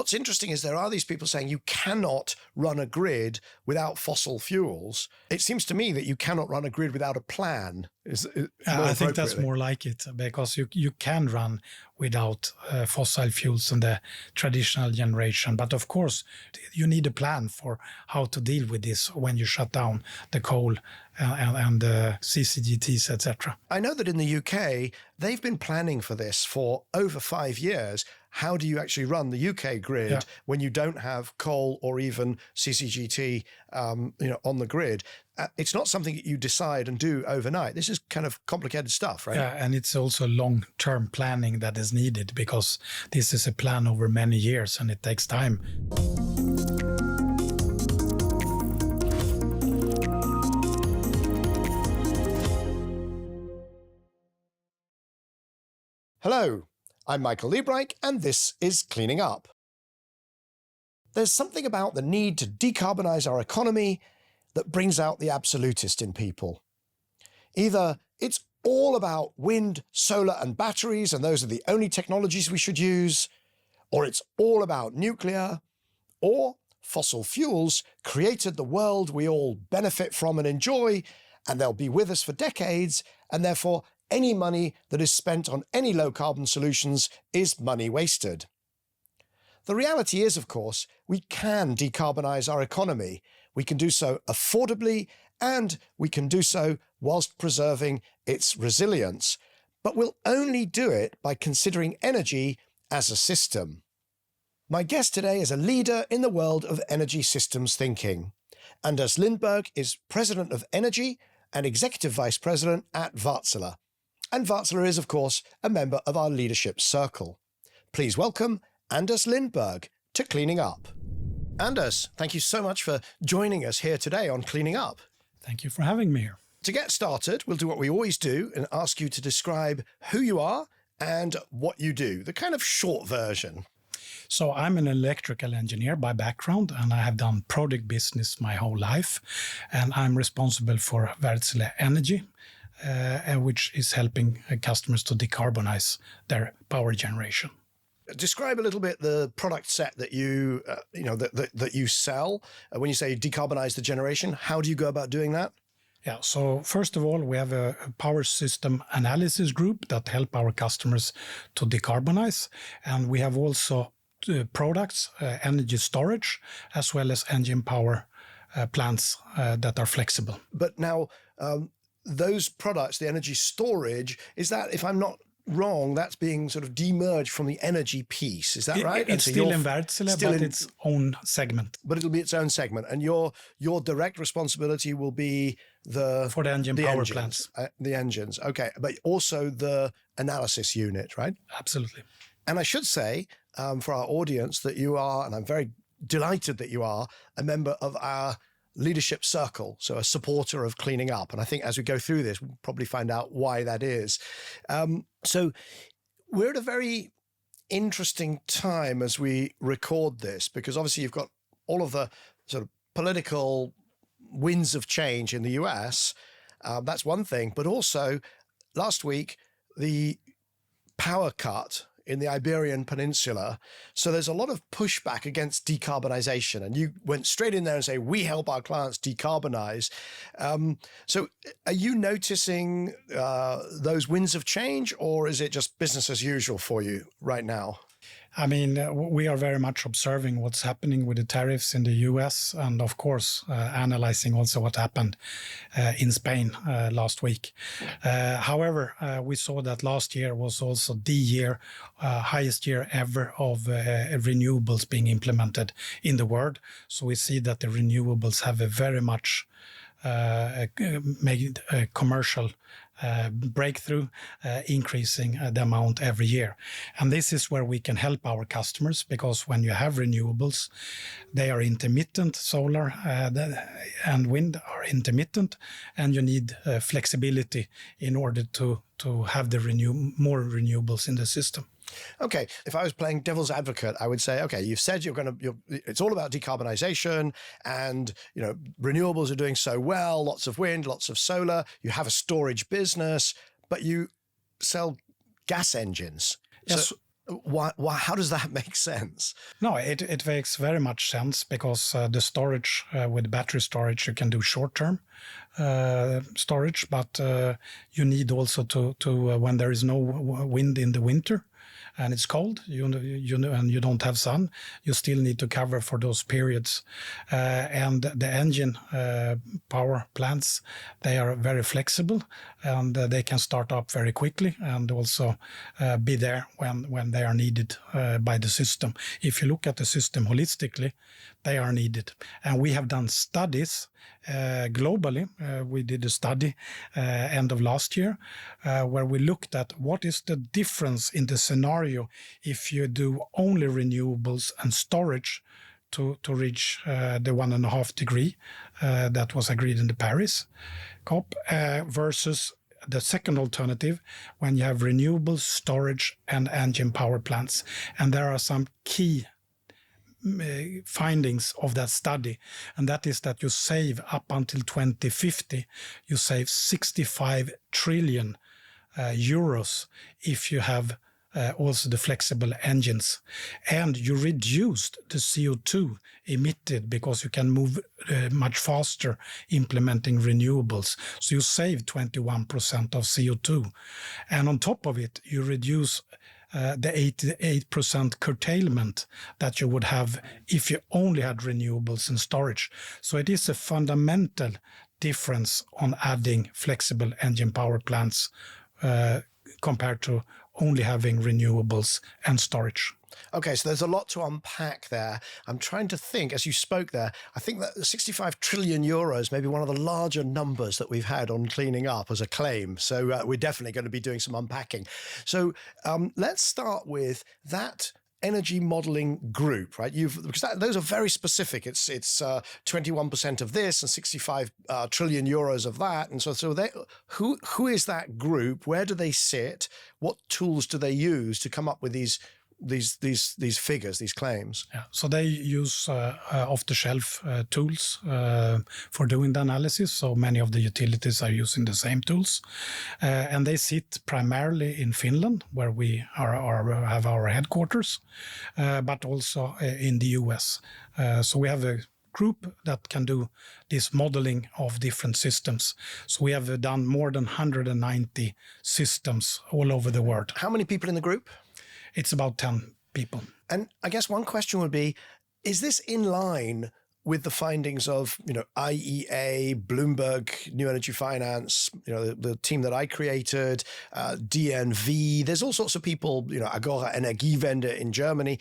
what's interesting is there are these people saying you cannot run a grid without fossil fuels. It seems to me that you cannot run a grid without a plan. I think that's more like it, because you can run without fossil fuels in the traditional generation. But of course, you need a plan for how to deal with this when you shut down the coal and the CCGTs, etc. I know that in the UK, they've been planning for this for over 5 years. How do you actually run the UK grid when you don't have coal or even CCGT on the grid? It's not something that you decide and do overnight. This is kind of complicated stuff, right? Yeah, and it's also long-term planning that is needed, because this is a plan over many years and it takes time. Hello, I'm Michael Liebreich, and this is Cleaning Up. There's something about the need to decarbonize our economy that brings out the absolutist in people. Either it's all about wind, solar, and batteries, and those are the only technologies we should use, or it's all about nuclear, or fossil fuels created the world we all benefit from and enjoy, and they'll be with us for decades, and therefore any money that is spent on any low-carbon solutions is money wasted. The reality is, of course, we can decarbonize our economy. We can do so affordably, and we can do so whilst preserving its resilience. But we'll only do it by considering energy as a system. My guest today is a leader in the world of energy systems thinking. Anders Lindberg is President of Energy and Executive Vice President at Wärtsilä. And Wärtsilä is, of course, a member of our leadership circle. Please welcome Anders Lindberg to Cleaning Up. Anders, thank you so much for joining us here today on Cleaning Up. Thank you for having me here. To get started, we'll do what we always do and ask you to describe who you are and what you do, the kind of short version. So I'm an electrical engineer by background, and I have done product business my whole life. And I'm responsible for Wärtsilä Energy, which is helping customers to decarbonize their power generation. Describe a little bit the product set that you that you sell. When you say decarbonize the generation, how do you go about doing that? Yeah, so first of all, we have a power system analysis group that help our customers to decarbonize. And we have also products, energy storage, as well as engine power plants that are flexible. But now, those products, the energy storage, is that, if I'm not wrong, that's being sort of demerged from the energy piece. Is that right? It's still in Wärtsilä, but its own segment. But it'll be its own segment. And your direct responsibility will be for the engine power plants. The engines, okay. But also the analysis unit, right? Absolutely. And I should say, for our audience, that you are, and I'm very delighted that you are, a member of our leadership circle, so a supporter of Cleaning Up. And I think as we go through this, we'll probably find out why that is. So we're at a very interesting time as we record this, because obviously you've got all of the sort of political winds of change in the US. That's one thing. But also last week, the power cut in the Iberian Peninsula. So there's a lot of pushback against decarbonization. And you went straight in there and say, we help our clients decarbonize. So are you noticing those winds of change, or is it just business as usual for you right now? I mean, we are very much observing what's happening with the tariffs in the US, and of course, analyzing also what happened in Spain last week. However, we saw that last year was also the highest year ever of renewables being implemented in the world. So we see that the renewables have a very much made a commercial breakthrough, increasing the amount every year. And this is where we can help our customers, because when you have renewables, they are intermittent. Solar and wind are intermittent, and you need flexibility in order to have the more renewables in the system. Okay, if I was playing devil's advocate, I would say, okay, you've said it's all about decarbonization, and renewables are doing so well, lots of wind, lots of solar. You have a storage business, but you sell gas engines. Yes. So How does that make sense? No, it makes very much sense because the storage with battery storage, you can do short-term storage, but you need also to when there is no wind in the winter and it's cold, and you don't have sun, you still need to cover for those periods. And the engine power plants, they are very flexible, and they can start up very quickly and also be there when they are needed by the system. If you look at the system holistically, they are needed. And we have done studies globally. We did a study end of last year where we looked at what is the difference in the scenario if you do only renewables and storage to reach the 1.5 degree that was agreed in the Paris COP versus the second alternative when you have renewables, storage and engine power plants. And there are some key findings of that study, and that is that you save up until 2050, you save 65 trillion euros if you have also the flexible engines, and you reduced the CO2 emitted because you can move much faster implementing renewables. So you save 21% of CO2, and on top of it you reduce the 88% curtailment that you would have if you only had renewables and storage. So it is a fundamental difference on adding flexible engine power plants compared to only having renewables and storage. Okay, so there's a lot to unpack there. I'm trying to think, as you spoke there, I think that 65 trillion euros may be one of the larger numbers that we've had on cleaning up as a claim. So we're definitely going to be doing some unpacking. So let's start with that energy modeling group, right? Because those are very specific. It's 21% of this and 65 trillion euros of that, and so who is that group? Where do they sit? What tools do they use to come up with these figures, these claims? Yeah. So they use off-the-shelf tools for doing the analysis. So many of the utilities are using the same tools, and they sit primarily in Finland, where we have our headquarters, but also in the US. So we have a group that can do this modeling of different systems. So we have done more than 190 systems all over the world. How many people in the group? It's about 10 people. And I guess one question would be, is this in line with the findings of, IEA, Bloomberg, New Energy Finance, the team that I created, DNV? There's all sorts of people, Agora Energiewende in Germany.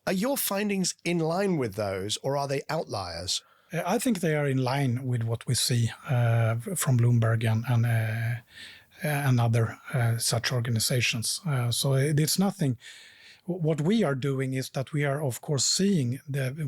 Are your findings in line with those, or are they outliers? I think they are in line with what we see from Bloomberg and other such organizations. So it's nothing. What we are doing is that we are, of course, seeing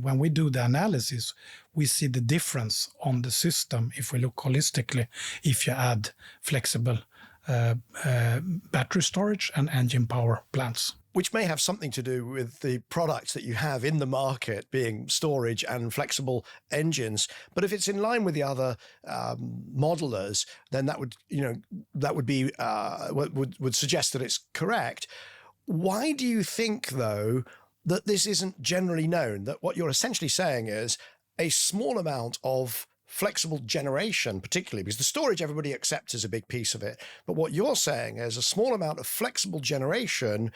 when we do the analysis, we see the difference on the system if we look holistically, if you add flexible battery storage and engine power plants. Which may have something to do with the products that you have in the market being storage and flexible engines. But if it's in line with the other modelers, then that would suggest that it's correct. Why do you think, though, that this isn't generally known? That what you're essentially saying is a small amount of flexible generation, particularly because the storage everybody accepts is a big piece of it. But what you're saying is a small amount of flexible generation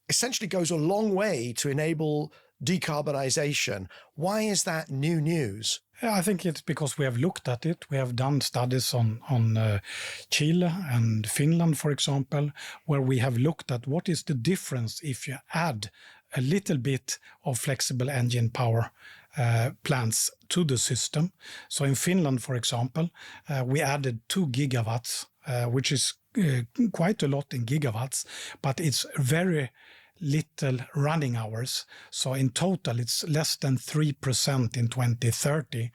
essentially goes a long way to enable decarbonization. Why is that new news? I think it's because we have looked at it. We have done studies on Chile and Finland, for example, where we have looked at what is the difference if you add a little bit of flexible engine power plants to the system. So in Finland, for example, we added 2 gigawatts, which is quite a lot in gigawatts, but it's very little running hours. So in total, it's less than 3% in 2030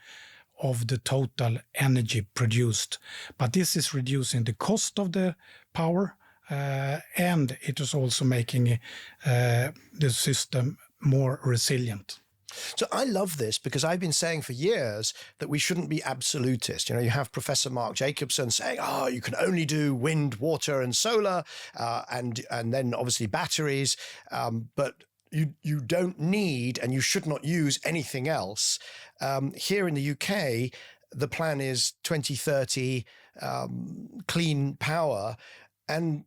of the total energy produced. But this is reducing the cost of the power, and it is also making the system more resilient. So I love this because I've been saying for years that we shouldn't be absolutist. You have Professor Mark Jacobson saying, you can only do wind, water and solar and then obviously batteries, but you don't need and you should not use anything else. Here in the UK, the plan is 2030 clean power. And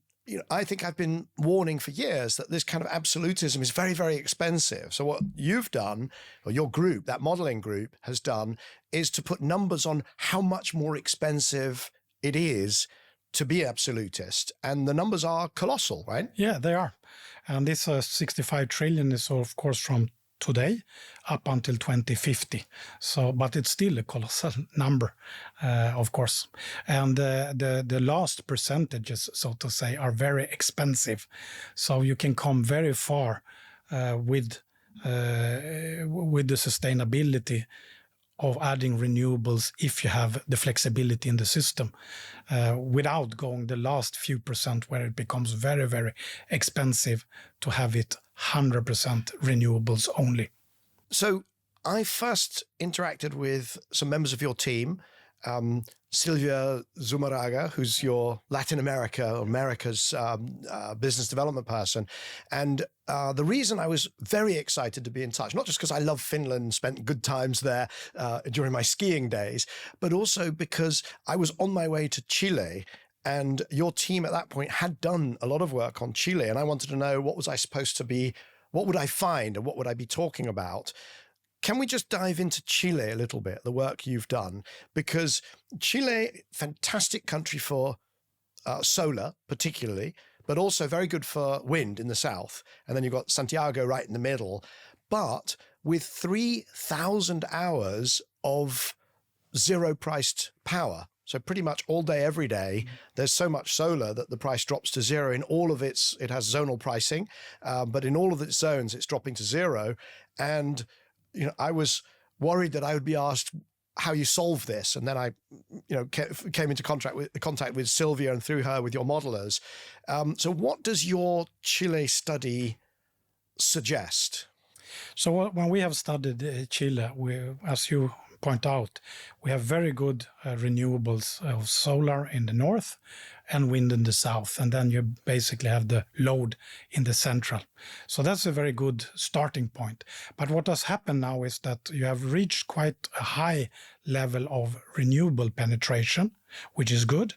I think I've been warning for years that this kind of absolutism is very, very expensive. So what you've done, or your group, that modeling group has done, is to put numbers on how much more expensive it is to be absolutist. And the numbers are colossal, right? Yeah, they are. And this 65 trillion is, of course, from today up until 2050. So, but it's still a colossal number, of course. And the last percentages, so to say, are very expensive. So you can come very far with the sustainability of adding renewables if you have the flexibility in the system without going the last few percent where it becomes very, very expensive to have it 100% renewables only. So I first interacted with some members of your team, Silvia Zumaraga, who's your Latin America's business development person. And the reason I was very excited to be in touch, not just because I love Finland, spent good times there during my skiing days, but also because I was on my way to Chile. And your team at that point had done a lot of work on Chile. And I wanted to know what would I find and what would I be talking about? Can we just dive into Chile a little bit, the work you've done? Because Chile, fantastic country for solar, particularly, but also very good for wind in the south. And then you've got Santiago right in the middle. But with 3,000 hours of zero-priced power, so pretty much all day, every day, there's so much solar that the price drops to zero. In all of it has zonal pricing, but in all of its zones, it's dropping to zero. And I was worried that I would be asked how you solve this. And then I came into contact with Sylvia and through her with your modelers. So what does your Chile study suggest? So when we have studied Chile, as you point out, we have very good renewables of solar in the north and wind in the south. And then you basically have the load in the central. So that's a very good starting point. But what has happened now is that you have reached quite a high level of renewable penetration, which is good.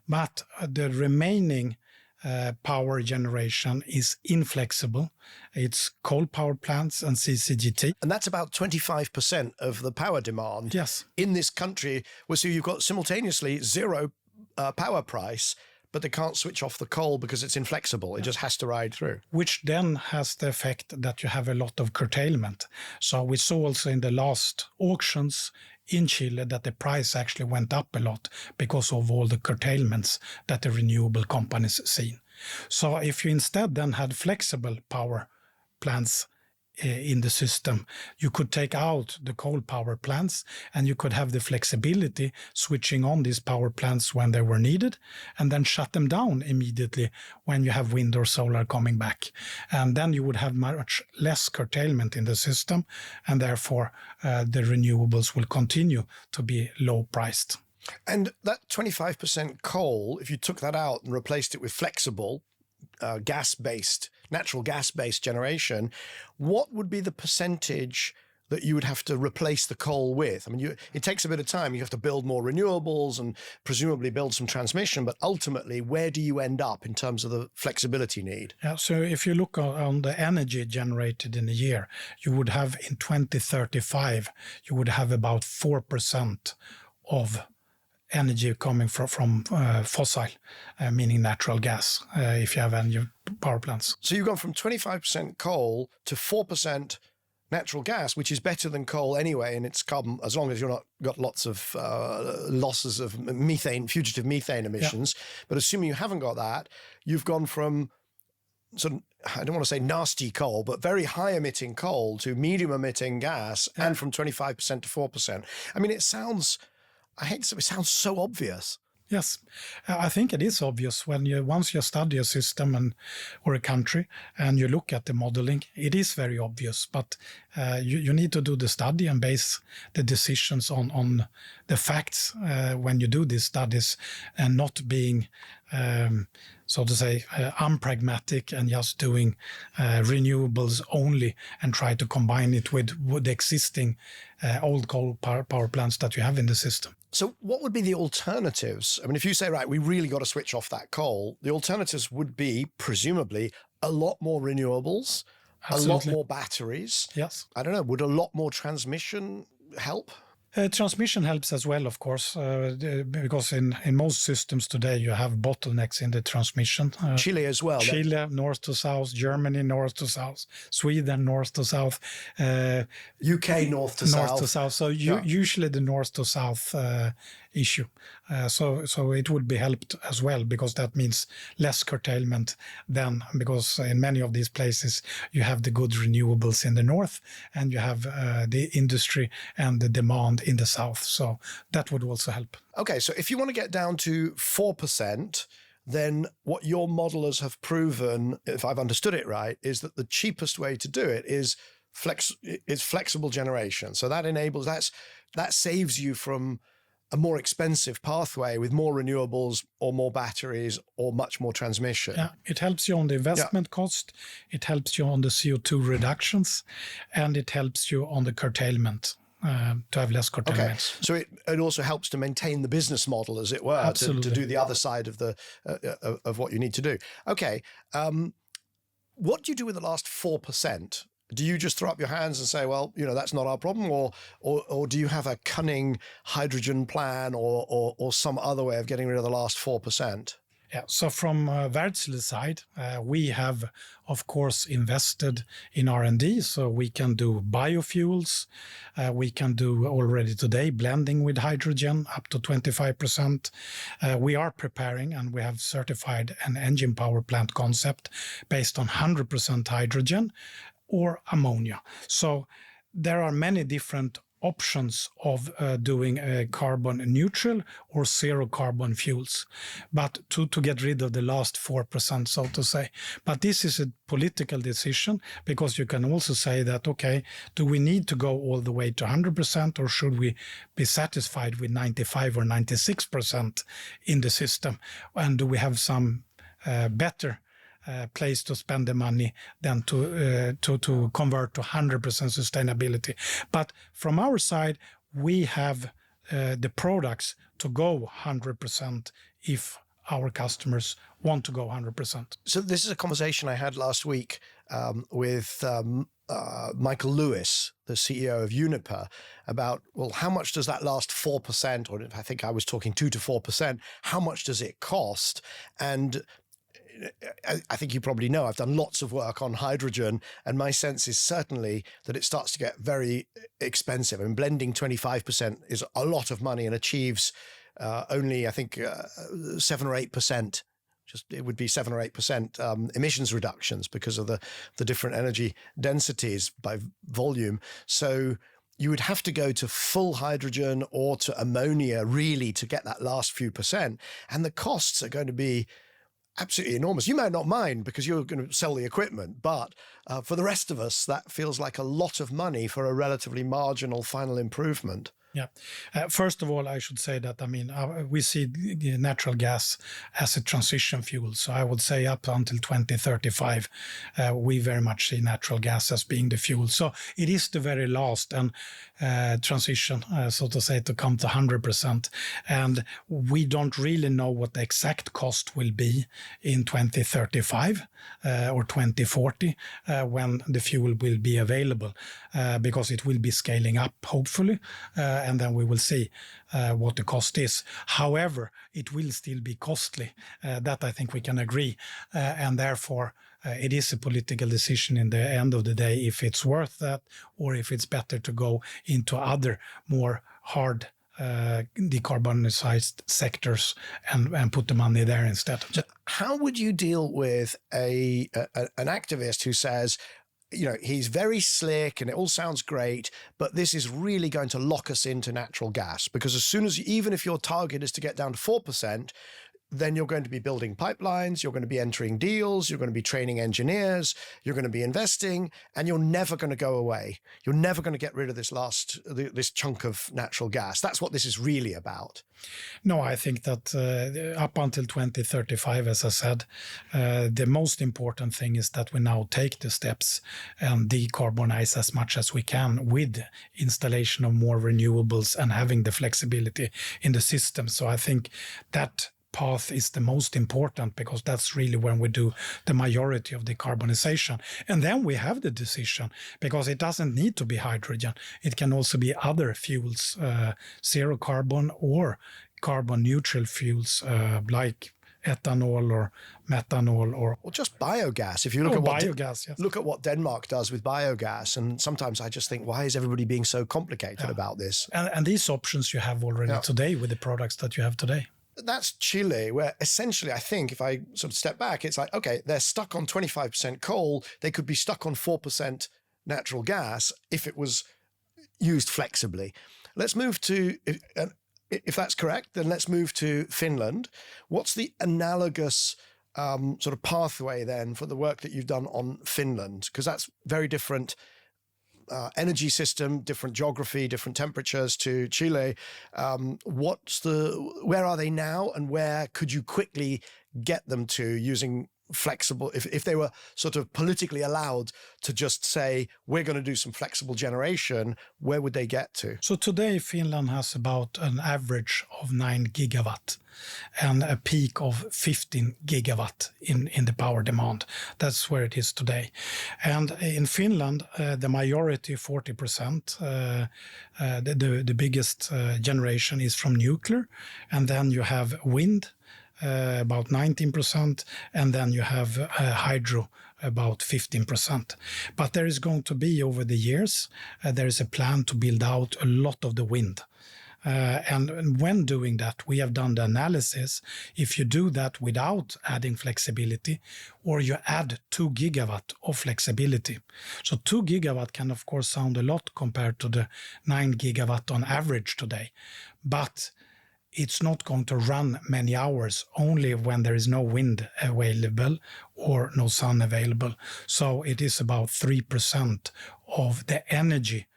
But the remaining power generation is inflexible. It's coal power plants and CCGT. And that's about 25% of the power demand in this country. So you've got simultaneously zero power price, but they can't switch off the coal because it's inflexible. It just has to ride through. Which then has the effect that you have a lot of curtailment. So we saw also in the last auctions in Chile that the price actually went up a lot because of all the curtailments that the renewable companies seen. So if you instead then had flexible power plants in the system, you could take out the coal power plants and you could have the flexibility switching on these power plants when they were needed and then shut them down immediately when you have wind or solar coming back. And then you would have much less curtailment in the system, and therefore the renewables will continue to be low priced. And that 25% coal, if you took that out and replaced it with flexible natural gas-based generation, what would be the percentage that you would have to replace the coal with? I mean, it takes a bit of time. You have to build more renewables and presumably build some transmission, but ultimately, where do you end up in terms of the flexibility need? Yeah, so if you look on the energy generated in a year, you would have in 2035, you would have about 4% of energy coming from fossil, meaning natural gas, if you have any power plants. So you've gone from 25% coal to 4% natural gas, which is better than coal anyway, and it's carbon, as long as you're not got lots of losses of methane, fugitive methane emissions. Yeah. But assuming you haven't got that, you've gone from sort of, I don't want to say nasty coal, but very high emitting coal to medium emitting gas, and from 25% to 4%. I mean, it sounds so obvious. Yes, I think it is obvious once you study a system or a country and you look at the modeling, it is very obvious. But you need to do the study and base the decisions on the facts when you do these studies, and not being so to say unpragmatic and just doing renewables only and try to combine it with the existing old coal power plants that you have in the system. So what would be the alternatives? I mean, if you say, right, we really got to switch off that coal, the alternatives would be presumably a lot more renewables, Absolutely. a lot more batteries. Yes. I don't know, would a lot more transmission help? Transmission helps as well, of course, because in most systems today you have bottlenecks in the transmission. Chile as well. Chile, north to south, Germany, north to south, Sweden, north to south. UK, north to south. North to south. So usually the north to south issue. So it would be helped as well, because that means less curtailment then, because in many of these places you have the good renewables in the north and you have the industry and the demand in the south. So that would also help. Okay, so if you want to get down to 4%, then what your modelers have proven, if I've understood it right, is that the cheapest way to do it is flexible generation. So that saves you from a more expensive pathway with more renewables or more batteries or much more transmission. Yeah, it helps you on the investment cost, it helps you on the CO2 reductions, and it helps you on the curtailment. To have less curtailment. Okay, so it also helps to maintain the business model, as it were, to do the other side of the of what you need to do. Okay, what do you do with the last 4%? Do you just throw up your hands and say, well, that's not our problem, or do you have a cunning hydrogen plan or some other way of getting rid of the last 4%? Yeah, so from Wärtsilä's side, we have, of course, invested in R&D, so we can do biofuels. We can do already today blending with hydrogen up to 25%. We are preparing, and we have certified an engine power plant concept based on 100% hydrogen or ammonia. So there are many different options of doing carbon neutral or zero carbon fuels, but to get rid of the last 4%, so to say. But this is a political decision, because you can also say that, okay, do we need to go all the way to 100%, or should we be satisfied with 95 or 96% in the system? And do we have some better place to spend the money than to convert to 100% sustainability? But from our side, we have the products to go 100% if our customers want to go 100%. So this is a conversation I had last week with Michael Lewis, the CEO of Uniper, about, well, how much does that last 4%, or I think I was talking 2 to 4%, how much does it cost? And I think you probably know I've done lots of work on hydrogen, and my sense is certainly that it starts to get very expensive. I mean, blending 25% is a lot of money and achieves only, I think, 7 or 8%. It would be 7 or 8% emissions reductions because of the different energy densities by volume. So you would have to go to full hydrogen or to ammonia really to get that last few percent, and the costs are going to be absolutely enormous. You might not mind because you're going to sell the equipment, but for the rest of us, that feels like a lot of money for a relatively marginal final improvement. Yeah. First of all, I should say that, we see the natural gas as a transition fuel. So I would say up until 2035, we very much see natural gas as being the fuel. So it is the very last and transition, so to say, to come to 100%. And we don't really know what the exact cost will be in 2035 or 2040 when the fuel will be available, because it will be scaling up, hopefully. And then we will see what the cost is. However, it will still be costly. That I think we can agree. And therefore, it is a political decision in the end of the day if it's worth that, or if it's better to go into other more hard decarbonized sectors and put the money there instead. So how would you deal with an activist who says, he's very slick and it all sounds great, but this is really going to lock us into natural gas, because as soon as, even if your target is to get down to 4%, then you're going to be building pipelines, you're going to be entering deals, you're going to be training engineers, you're going to be investing, and you're never going to go away. You're never going to get rid of this chunk of natural gas. That's what this is really about. No, I think that up until 2035, as I said, the most important thing is that we now take the steps and decarbonize as much as we can with installation of more renewables and having the flexibility in the system. So I think that path is the most important, because that's really when we do the majority of decarbonization. And then we have the decision, because it doesn't need to be hydrogen. It can also be other fuels, zero carbon or carbon neutral fuels like ethanol or methanol or just biogas. If you look at biogas, yes. Look at what Denmark does with biogas, and sometimes I just think, why is everybody being so complicated about this? And these options you have already today with the products that you have today. That's Chile, where essentially, I think, if I sort of step back, it's like, okay, they're stuck on 25% coal. They could be stuck on 4% natural gas if it was used flexibly. Let's move to, if that's correct, then let's move to Finland. What's the analogous sort of pathway then for the work that you've done on Finland? Because that's very different energy system, different geography, different temperatures to Chile. Where are they now, and where could you quickly get them to using flexible, if they were sort of politically allowed to just say, we're going to do some flexible generation, where would they get to? So today Finland has about an average of 9 gigawatt and a peak of 15 gigawatt in the power demand. That's where it is today. And in Finland, the majority, 40%, the biggest generation is from nuclear. And then you have wind, about 19%, and then you have hydro, about 15%. But there is going to be, over the years, there is a plan to build out a lot of the wind. And when doing that, we have done the analysis. If you do that without adding flexibility, or you add 2 gigawatt of flexibility. So 2 gigawatt can, of course, sound a lot compared to the 9 gigawatt on average today. But it's not going to run many hours, only when there is no wind available or no sun available. So it is about 3% of the energy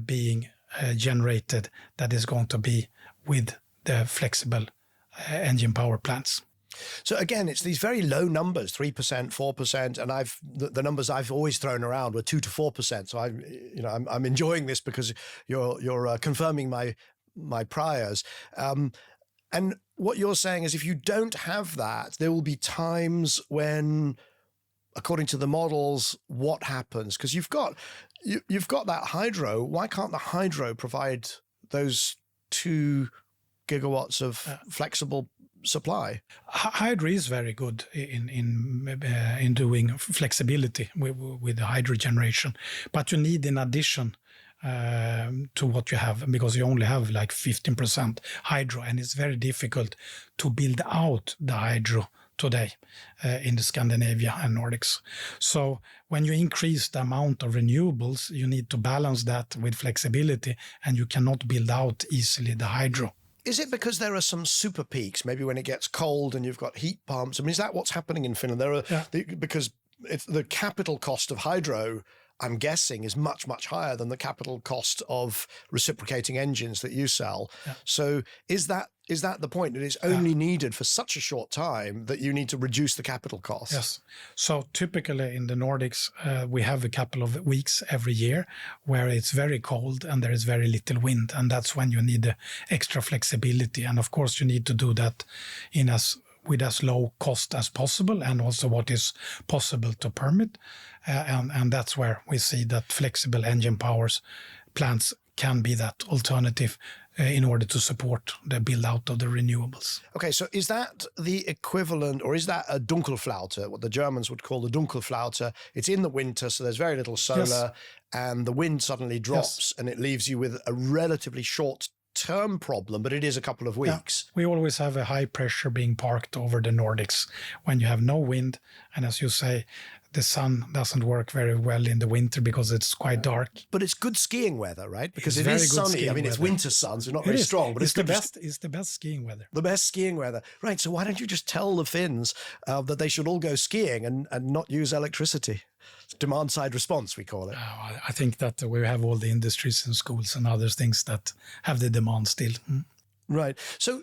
being generated that is going to be with the flexible engine power plants. So again, it's these very low numbers, 3%, 4%, and the numbers I've always thrown around were 2 to 4%. So I'm enjoying this because you're confirming my priors. And what you're saying is, if you don't have that, there will be times when, according to the models, what happens? Because you've got that hydro. Why can't the hydro provide those 2 gigawatts of flexible supply? Hydro is very good in doing flexibility with the hydro generation, but you need, in addition to what you have, because you only have like 15% hydro, and it's very difficult to build out the hydro today in the Scandinavia and Nordics. So when you increase the amount of renewables, you need to balance that with flexibility, and you cannot build out easily the hydro. Is it because there are some super peaks, maybe when it gets cold and you've got heat pumps? I mean, is that what's happening in Finland? Because it's the capital cost of hydro, I'm guessing, is much, much higher than the capital cost of reciprocating engines that you sell. Yeah. So is that the point, that it's only needed for such a short time that you need to reduce the capital cost? Yes. So typically in the Nordics, we have a couple of weeks every year where it's very cold and there is very little wind. And that's when you need the extra flexibility. And of course, you need to do that with as low cost as possible, and also what is possible to permit. And that's where we see that flexible engine powers plants can be that alternative in order to support the build out of the renewables. Okay, so is that the equivalent, or is that a Dunkelflaute, what the Germans would call the Dunkelflaute? It's in the winter, so there's very little solar, and the wind suddenly drops, and it leaves you with a relatively short-term problem, but it is a couple of weeks. Yeah. We always have a high pressure being parked over the Nordics when you have no wind, and as you say, the sun doesn't work very well in the winter because it's quite dark. But it's good skiing weather, right? Because It's it very is good sunny. I mean, skiing it's weather. winter sun, so not It very is. strong. But It's the good best. It's the best skiing weather. The best skiing weather. Right, so why don't you just tell the Finns that they should all go skiing and not use electricity? Demand-side response, we call it. I think that we have all the industries and schools and other things that have the demand still. Right. So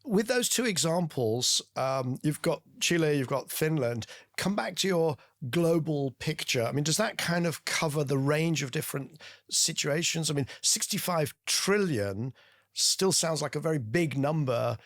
with those two examples, you've got Chile, you've got Finland. Come back to your global picture. I mean, does that kind of cover the range of different situations? I mean, 65 trillion still sounds like a very big number.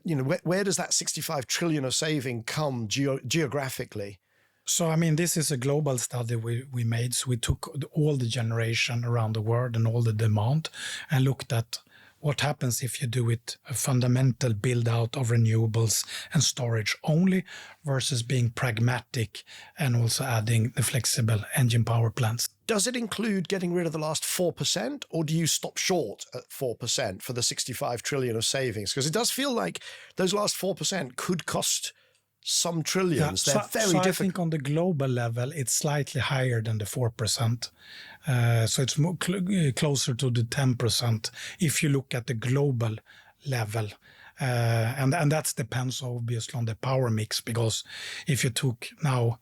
You know, where does that 65 trillion of saving come geographically? So, I mean, this is a global study we made. So we took all the generation around the world and all the demand and looked at what happens if you do it a fundamental build out of renewables and storage only versus being pragmatic and also adding the flexible engine power plants. Does it include getting rid of the last 4%, or do you stop short at 4% for the 65 trillion of savings? Because it does feel like those last 4% could cost some trillions. They're very difficult. I think on the global level, it's slightly higher than the 4%. So it's more closer to the 10% if you look at the global level. And that depends obviously on the power mix, because if you took now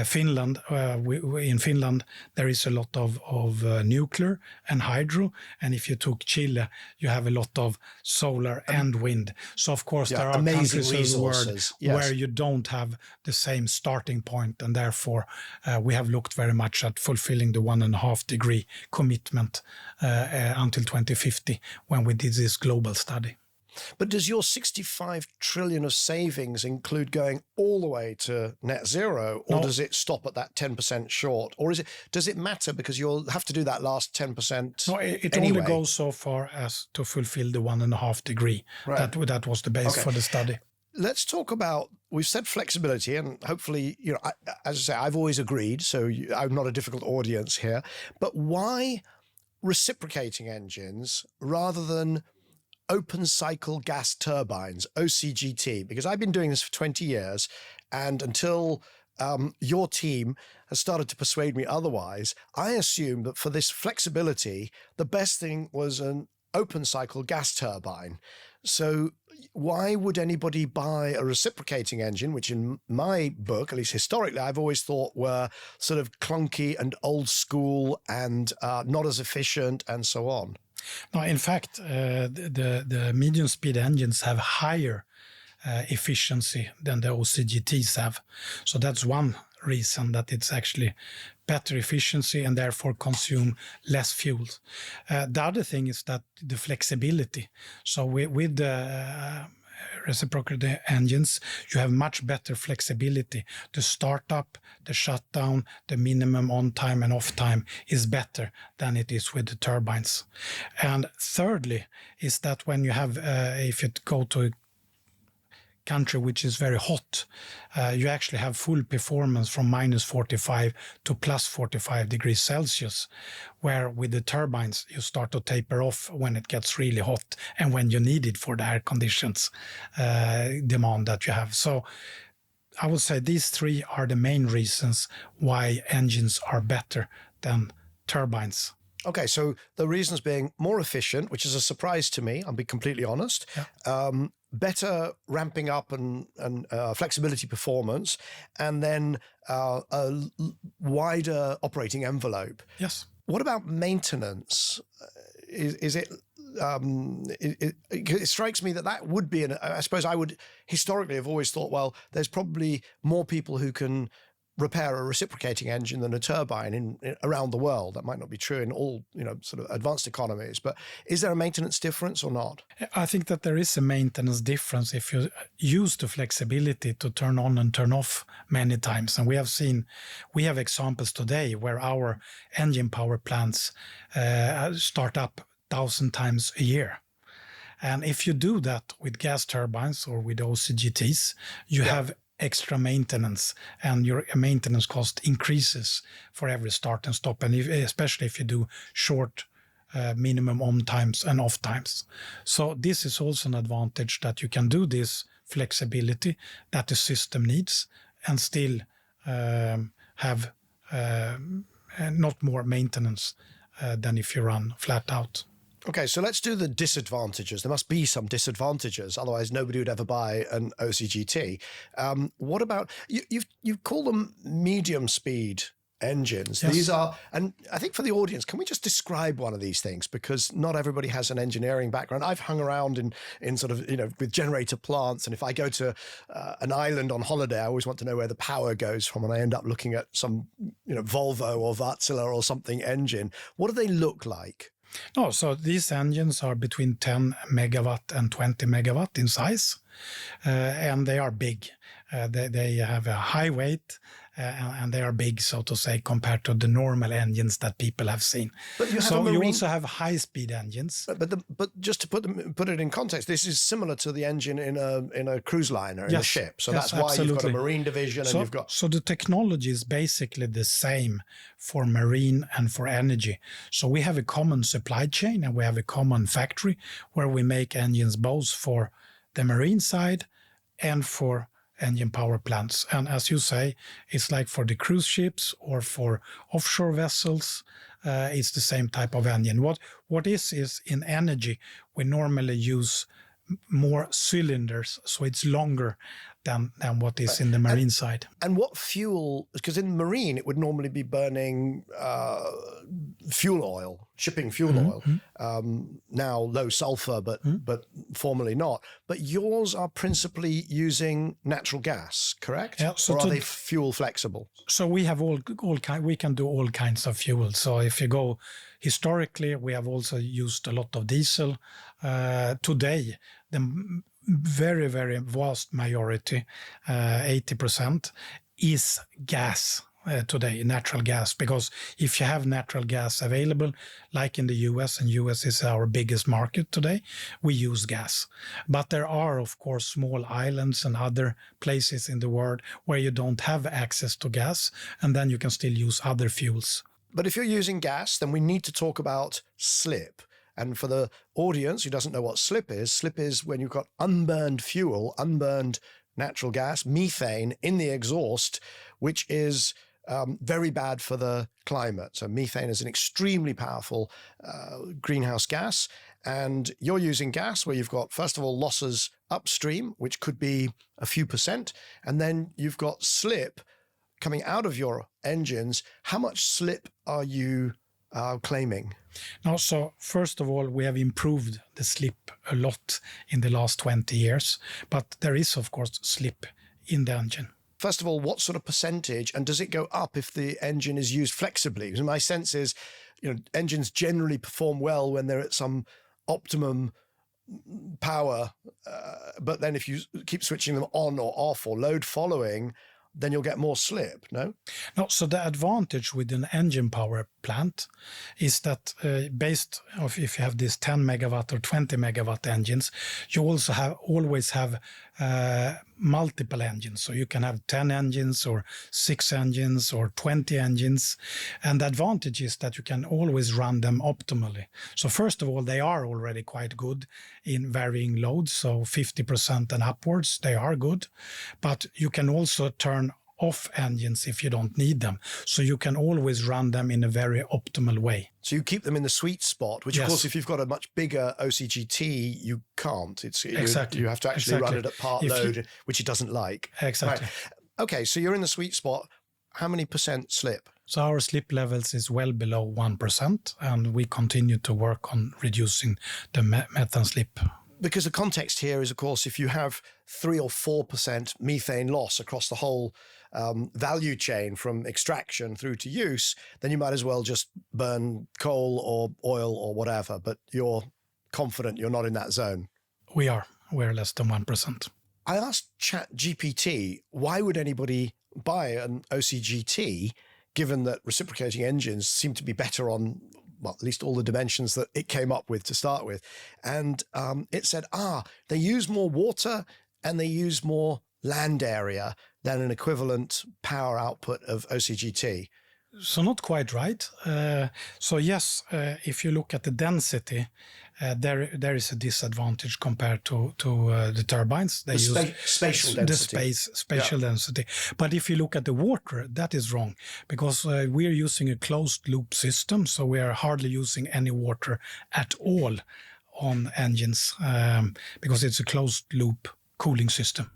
Finland, in Finland there is a lot of nuclear and hydro, and if you took Chile, you have a lot of solar and wind. So of course there are countries in the world where you don't have the same starting point, and therefore we have looked very much at fulfilling the 1.5 degree commitment until 2050 when we did this global study. But does your 65 trillion of savings include going all the way to net zero, or does it stop at that 10% short? Or does it matter because you'll have to do that last 10%? No, it anyway? only goes so far as to fulfill the 1.5 degree. Right. That was the base for the study. Let's talk about, we've said flexibility, and hopefully, you know, as I say, I've always agreed, so I'm not a difficult audience here. But why reciprocating engines rather than open cycle gas turbines, OCGT? Because I've been doing this for 20 years, and until your team has started to persuade me otherwise, I assumed that for this flexibility, the best thing was an open cycle gas turbine. So why would anybody buy a reciprocating engine, which in my book, at least historically, I've always thought were sort of clunky and old school and not as efficient and so on? No, in fact, the medium-speed engines have higher efficiency than the OCGTs have. So that's one reason that it's actually better efficiency and therefore consume less fuel. The other thing is that the flexibility. So with the reciprocating engines, you have much better flexibility. The startup, the shutdown, the minimum on time and off time is better than it is with the turbines. And thirdly is that when you have, if you go to a country which is very hot, you actually have full performance from -45 to +45 degrees Celsius, where with the turbines you start to taper off when it gets really hot and when you need it for the air conditions demand that you have. So I would say these three are the main reasons why engines are better than turbines. Okay, so the reasons being more efficient, which is a surprise to me, I'll be completely honest. Yeah. Better ramping up and flexibility performance, and then a wider operating envelope. Yes. What about maintenance? Is it? It strikes me that would be I suppose I would historically have always thought, well, there's probably more people who can repair a reciprocating engine than a turbine in around the world. That might not be true in all, sort of advanced economies, but is there a maintenance difference or not? I think that there is a maintenance difference if you use the flexibility to turn on and turn off many times. And we have examples today where our engine power plants start up 1,000 times a year. And if you do that with gas turbines or with OCGTs, you have extra maintenance, and your maintenance cost increases for every start and stop, and especially if you do short minimum on times and off times. So this is also an advantage, that you can do this flexibility that the system needs and still have not more maintenance than if you run flat out. Okay, so let's do the disadvantages. There must be some disadvantages, otherwise nobody would ever buy an OCGT. What about you call them medium speed engines? Yes. These are, and I think for the audience, can we just describe one of these things? Because not everybody has an engineering background. I've hung around in sort of, with generator plants, and if I go to an island on holiday, I always want to know where the power goes from, and I end up looking at some, Volvo or Wärtsilä or something engine. What do they look like? No, so these engines are between 10 megawatt and 20 megawatt in size, and they are big. They have a high weight, and they are big, so to say, compared to the normal engines that people have seen. But you also have high-speed engines. But just to put it in context, this is similar to the engine in a cruise liner, in a ship. So that's why absolutely. you've got a marine division, and you've got. So the technology is basically the same for marine and for energy. So we have a common supply chain, and we have a common factory where we make engines both for the marine side and for engine power plants. And as you say, it's like for the cruise ships or for offshore vessels, it's the same type of engine. What is in energy, we normally use more cylinders, so it's longer than what is in the marine side. And what fuel, because in marine it would normally be burning fuel oil, shipping fuel oil, now low sulfur, but formerly not. But yours are principally using natural gas, correct? Yeah, or are they fuel flexible? So we have we can do all kinds of fuel. So if you go historically, we have also used a lot of diesel. Today, the very, very vast majority, 80%, is gas today, natural gas. Because if you have natural gas available, like in the US, and US is our biggest market today, we use gas. But there are, of course, small islands and other places in the world where you don't have access to gas, and then you can still use other fuels. But if you're using gas, then we need to talk about slip. And for the audience who doesn't know what slip is when you've got unburned fuel, unburned natural gas, methane in the exhaust, which is very bad for the climate. So methane is an extremely powerful greenhouse gas. And you're using gas where you've got, first of all, losses upstream, which could be a few percent. And then you've got slip coming out of your engines. How much slip are you claiming? Now, so first of all, we have improved the slip a lot in the last 20 years, but there is, of course, slip in the engine. First of all, what sort of percentage, and does it go up if the engine is used flexibly? Because my sense is, engines generally perform well when they're at some optimum power, but then if you keep switching them on or off or load following, then you'll get more slip, no? No, so the advantage with an engine power plant is that based on if you have these 10 megawatt or 20 megawatt engines, you also always have multiple engines. So you can have 10 engines or 6 engines or 20 engines. And the advantage is that you can always run them optimally. So first of all, they are already quite good in varying loads. So 50% and upwards, they are good. But you can also turn off engines if you don't need them. So you can always run them in a very optimal way. So you keep them in the sweet spot, which, yes, of course, if you've got a much bigger OCGT, you can't. Exactly. You have to actually run it at part load, which it doesn't like. Exactly. Right. Okay, so you're in the sweet spot. How many percent slip? So our slip levels is well below 1%, and we continue to work on reducing the methane slip. Because the context here is, of course, if you have 3 or 4% methane loss across the whole value chain from extraction through to use, then you might as well just burn coal or oil or whatever. But you're confident you're not in that zone. We're less than 1%. I asked ChatGPT, why would anybody buy an OCGT, given that reciprocating engines seem to be better on, well, at least all the dimensions that it came up with to start with. And it said, they use more water and they use more land area than an equivalent power output of OCGT. So not quite right. So yes, if you look at the density, there is a disadvantage compared to the turbines. They use spatial density. Spatial density. But if you look at the water, that is wrong, because we're using a closed loop system, so we are hardly using any water at all on engines, because it's a closed loop cooling system.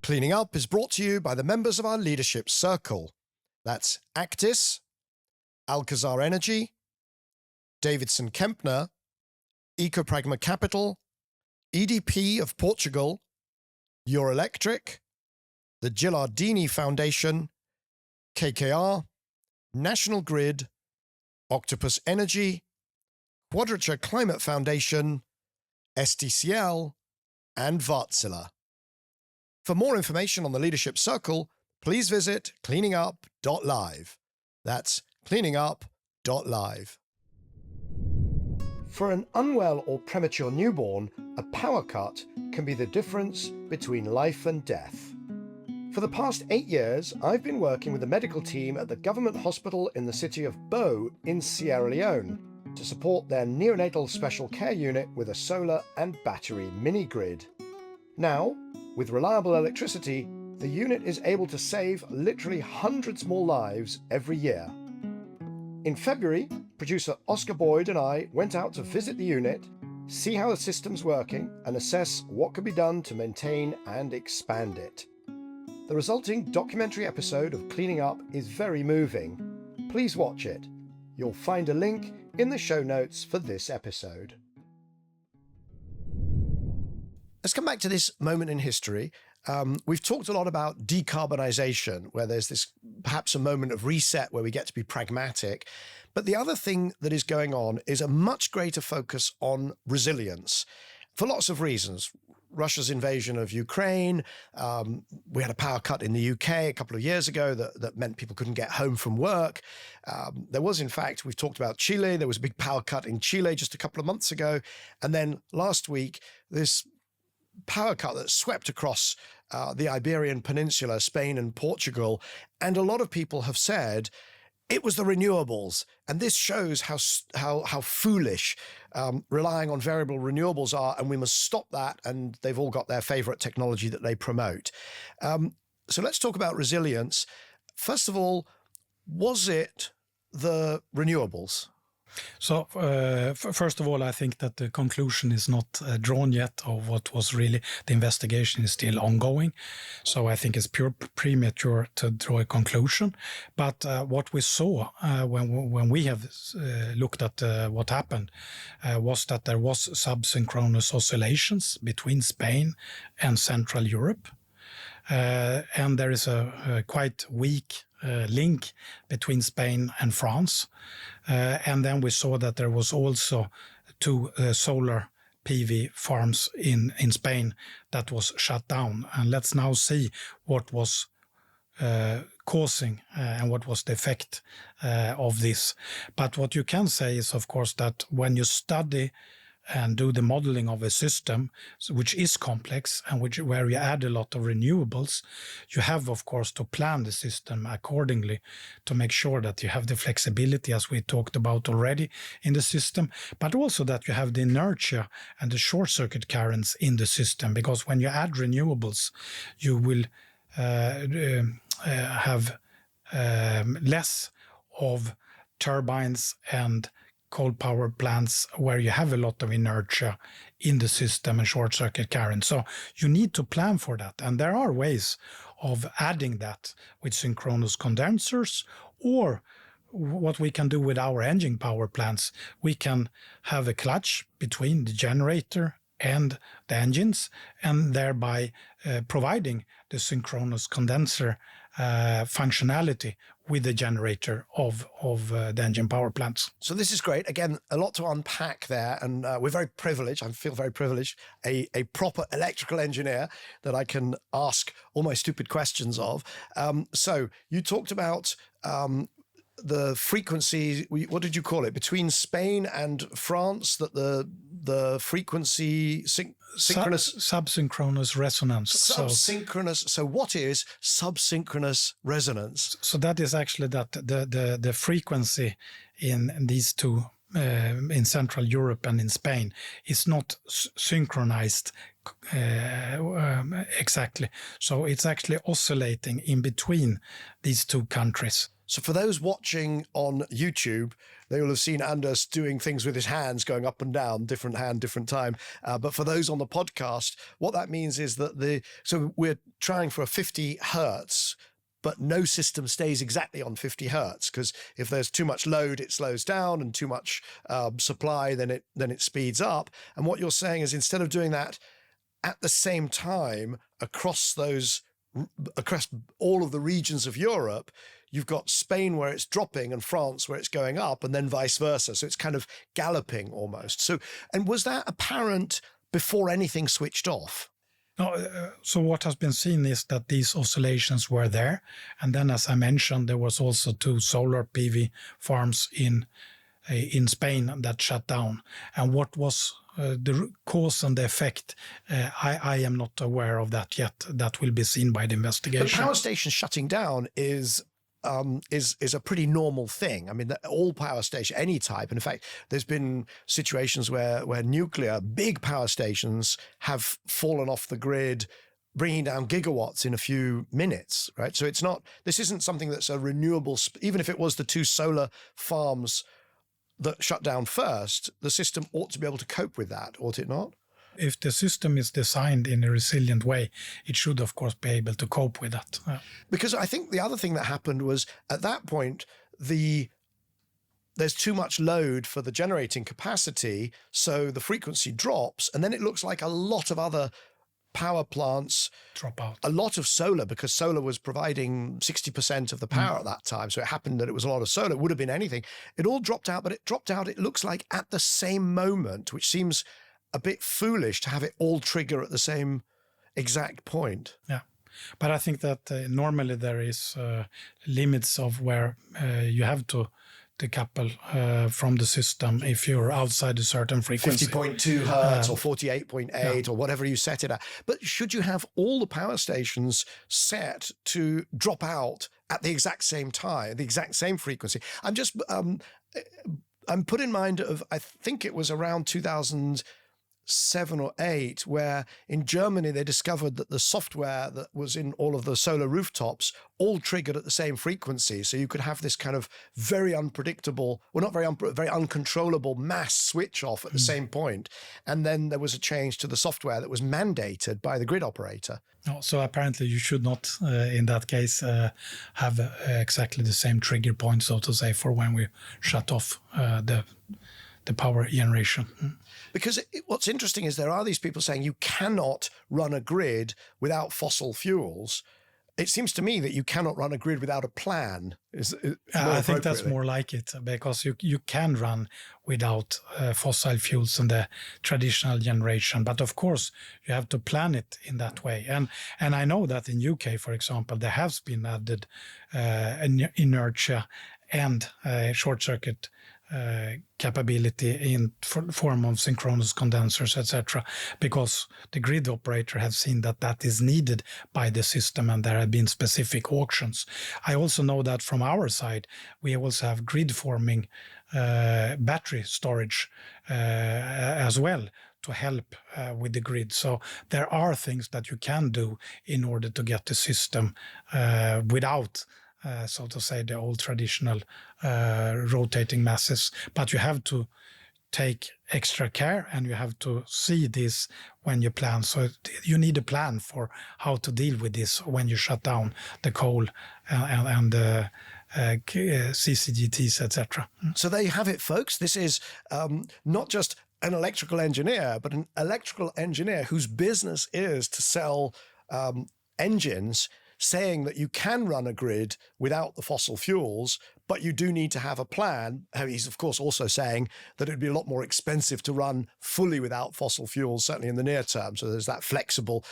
Cleaning Up is brought to you by the members of our leadership circle. That's Actis, Alcazar Energy, Davidson Kempner, Ecopragma Capital, EDP of Portugal, Euroelectric, the Gilardini Foundation, KKR, National Grid, Octopus Energy, Quadrature Climate Foundation, STCL, and Wärtsilä. For more information on the Leadership Circle, please visit cleaningup.live. That's cleaningup.live. For an unwell or premature newborn, a power cut can be the difference between life and death. For the past 8 years, I've been working with the medical team at the government hospital in the city of Bo in Sierra Leone to support their neonatal special care unit with a solar and battery mini-grid. Now, with reliable electricity, the unit is able to save literally hundreds more lives every year. In February, producer Oscar Boyd and I went out to visit the unit, see how the system's working, and assess what could be done to maintain and expand it. The resulting documentary episode of Cleaning Up is very moving. Please watch it. You'll find a link in the show notes for this episode. Let's come back to this moment in history. We've talked a lot about decarbonisation, where there's this perhaps a moment of reset where we get to be pragmatic. But the other thing that is going on is a much greater focus on resilience for lots of reasons. Russia's invasion of Ukraine, we had a power cut in the UK a couple of years ago that meant people couldn't get home from work. There was, in fact, we've talked about Chile. There was a big power cut in Chile just a couple of months ago. And then last week, this power cut that swept across the Iberian Peninsula, Spain and Portugal. And a lot of people have said it was the renewables. And this shows how foolish relying on variable renewables are. And we must stop that. And they've all got their favorite technology that they promote. So let's talk about resilience. First of all, was it the renewables? So first of all, I think that the conclusion is not drawn yet of what was really, the investigation is still ongoing. So I think it's premature to draw a conclusion. But what we saw when we have looked at what happened was that there was subsynchronous oscillations between Spain and Central Europe. And there is a quite weak link between Spain and France. And then we saw that there was also 2 solar PV farms in Spain that was shut down. And let's now see what was causing and what was the effect of this. But what you can say is, of course, that when you study and do the modeling of a system, which is complex and where you add a lot of renewables, you have, of course, to plan the system accordingly to make sure that you have the flexibility, as we talked about already, in the system, but also that you have the inertia and the short circuit currents in the system. Because when you add renewables, you will have less of turbines and coal power plants where you have a lot of inertia in the system and short circuit current. So you need to plan for that. And there are ways of adding that with synchronous condensers, or what we can do with our engine power plants. We can have a clutch between the generator and the engines, and thereby providing the synchronous condenser functionality with the generator of the engine power plants. So this is great. Again, a lot to unpack there, and we're very privileged. I feel very privileged, a proper electrical engineer that I can ask all my stupid questions of. So you talked about the frequency, what did you call it, between Spain and France, that the the frequency synchronous subsynchronous resonance. Subsynchronous. So what is subsynchronous resonance? So that is actually that the frequency in these two, in Central Europe and in Spain, is not synchronized exactly. So it's actually oscillating in between these two countries. So for those watching on YouTube, they will have seen Anders doing things with his hands going up and down, different hand, different time. But for those on the podcast, what that means is that so we're trying for a 50 hertz, but no system stays exactly on 50 hertz, because if there's too much load, it slows down, and too much supply, then it speeds up. And what you're saying is, instead of doing that at the same time across all of the regions of Europe, you've got Spain where it's dropping and France where it's going up, and then vice versa. So it's kind of galloping almost. So, and was that apparent before anything switched off? No, so what has been seen is that these oscillations were there. And then, as I mentioned, there was also 2 solar PV farms in Spain that shut down. And what was the cause and the effect, I am not aware of that yet. That will be seen by the investigation. The power station shutting down is a pretty normal thing. I mean, all power station, any type. And in fact, there's been situations where nuclear, big power stations have fallen off the grid, bringing down gigawatts in a few minutes, right? So this isn't something that's a renewable, even if it was the 2 solar farms that shut down first, the system ought to be able to cope with that, ought it not? If the system is designed in a resilient way, it should, of course, be able to cope with that. Because I think the other thing that happened was, at that point, there's too much load for the generating capacity, so the frequency drops, and then it looks like a lot of other power plants drop out. A lot of solar, because solar was providing 60% of the power at that time. So it happened that it was a lot of solar. It would have been anything. It all dropped out, but it dropped out, it looks like, at the same moment, which seems a bit foolish to have it all trigger at the same exact point. Yeah. But I think that normally there is limits of where you have to decouple from the system if you're outside a certain frequency. 50.2 hertz or 48.8 or whatever you set it at. But should you have all the power stations set to drop out at the exact same time, the exact same frequency? I'm put in mind of, I think it was around 2007 or 8, where in Germany they discovered that the software that was in all of the solar rooftops all triggered at the same frequency. So you could have this kind of very unpredictable, well, not very uncontrollable mass switch off at the same point. And then there was a change to the software that was mandated by the grid operator. Oh, so apparently you should not, in that case, have exactly the same trigger point, so to say, for when we shut off the power generation. Because what's interesting is there are these people saying you cannot run a grid without fossil fuels. It seems to me that you cannot run a grid without a plan. I think that's more like it, because you can run without fossil fuels in the traditional generation. But of course, you have to plan it in that way. And I know that in UK, for example, there has been added inertia and short circuit capability in form of synchronous condensers, etc., because the grid operator has seen that is needed by the system, and there have been specific auctions. I also know that from our side, we also have grid forming battery storage as well to help with the grid. So there are things that you can do in order to get the system without so to say, the old traditional rotating masses. But you have to take extra care, and you have to see this when you plan. So you need a plan for how to deal with this when you shut down the coal and the CCGTs, etc. So there you have it, folks. This is not just an electrical engineer, but an electrical engineer whose business is to sell engines, saying that you can run a grid without the fossil fuels, but you do need to have a plan. He's, of course, also saying that it'd be a lot more expensive to run fully without fossil fuels, certainly in the near term. So there's that flexible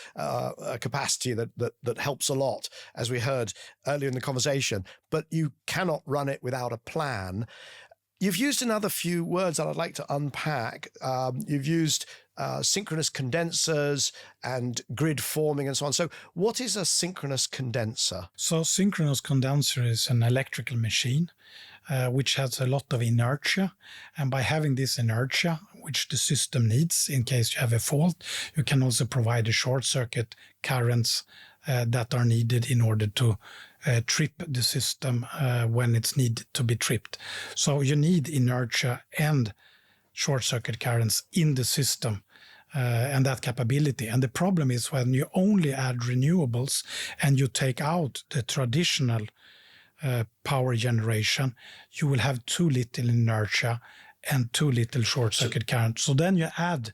capacity that helps a lot, as we heard earlier in the conversation. But you cannot run it without a plan. You've used another few words that I'd like to unpack. You've used synchronous condensers and grid forming and so on. So what is a synchronous condenser? So synchronous condenser is an electrical machine which has a lot of inertia. And by having this inertia, which the system needs in case you have a fault, you can also provide a short circuit currents that are needed in order to trip the system when it's needed to be tripped. So you need inertia and short circuit currents in the system and that capability. And the problem is when you only add renewables and you take out the traditional power generation, you will have too little inertia and too little short circuit current. So then you add